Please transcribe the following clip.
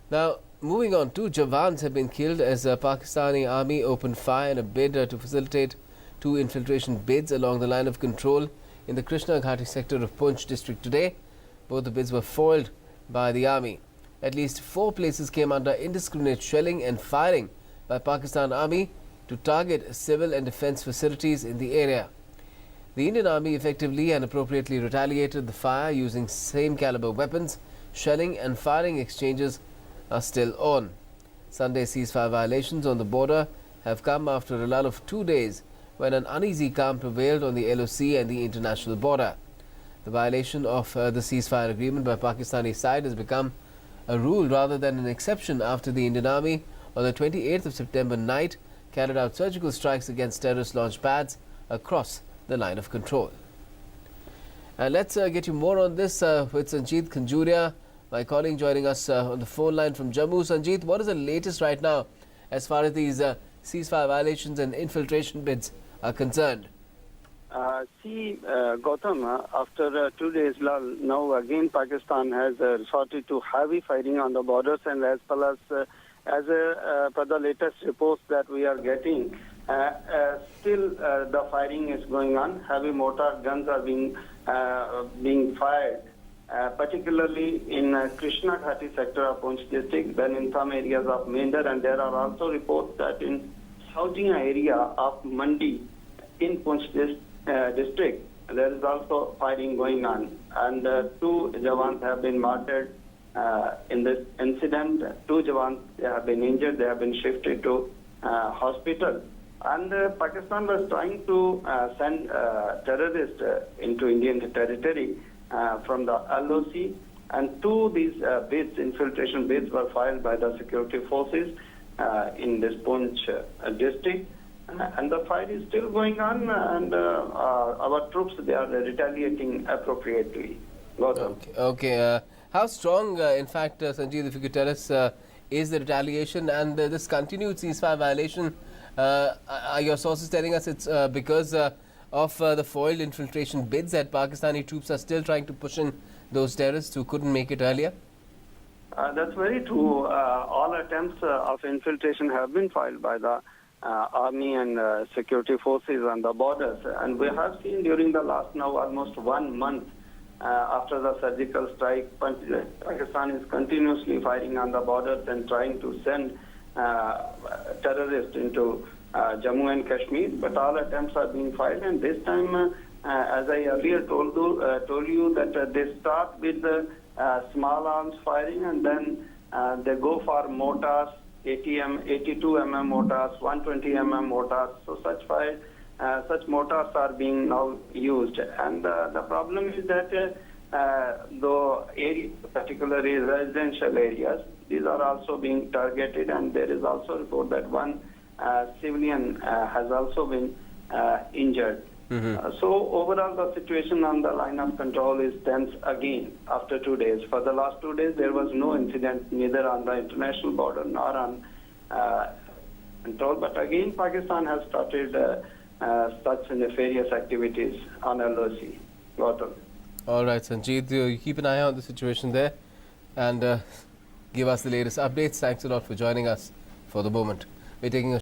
Now, moving on, 2 jawans have been killed as the Pakistani army opened fire in a bid to facilitate 2 infiltration bids along the line of control in the Krishna Ghati sector of Poonch district today. Both the bids were foiled by the army. At least 4 places came under indiscriminate shelling and firing by Pakistan army to target civil and defence facilities in the area. The Indian army effectively and appropriately retaliated the fire using same caliber weapons. Shelling and firing exchanges are still on. Sunday ceasefire violations on the border have come after a lull of 2 days when an uneasy calm prevailed on the LOC and the international border. The violation of the ceasefire agreement by Pakistani side has become a rule rather than an exception after the Indian army on the 28th of September night carried out surgical strikes against terrorist launch pads across the line of control. And let's get you more on this with Sanjeet Khanjuria, my colleague joining us on the phone line from Jammu. Sanjeet, what is the latest right now as far as these ceasefire violations and infiltration bids are concerned? Gautam, after 2 days lull, now again Pakistan has resorted to heavy firing on the borders, and as well as per the latest reports that we are getting, still the firing is going on. Heavy mortar guns are being fired, particularly in Krishna Ghati sector of Poonch district, then in some areas of Mender, and there are also reports that in Saujia area of Mandi in Poonch district, there is also firing going on, and 2 jawans have been martyred in this incident. 2 jawans have been injured. They have been shifted to hospital. And Pakistan was trying to send terrorists into Indian territory from the LOC, and 2 these bids, infiltration bids, were filed by the security forces in this Poonch district. And the fight is still going on, and our troops, they are retaliating appropriately. Okay. How strong, in fact, Sanjeev, if you could tell us, is the retaliation and this continued ceasefire violation? Are your sources telling us it's because of the foiled infiltration bids that Pakistani troops are still trying to push in those terrorists who couldn't make it earlier? That's very true. All attempts of infiltration have been filed by the army and security forces on the borders, and we have seen during the last now almost 1 month after the surgical strike, Pakistan is continuously firing on the borders and trying to send terrorists into Jammu and Kashmir, but all attempts are being filed, and this time, as I earlier told you that they start with the small arms firing, and then they go for mortars, 82 mm mortars, 120 mm mortars. So such mortars are being now used, and the problem is that though areas, particularly residential areas, these are also being targeted, and there is also a report that 1 civilian has also been injured. So overall, the situation on the line of control is tense again after 2 days. For the last 2 days, there was no incident neither on the international border nor on control. But again, Pakistan has started such nefarious activities on LOC. Gautam. All right, Sanjeev, you keep an eye on the situation there and give us the latest updates. Thanks a lot for joining us for the moment. We're taking a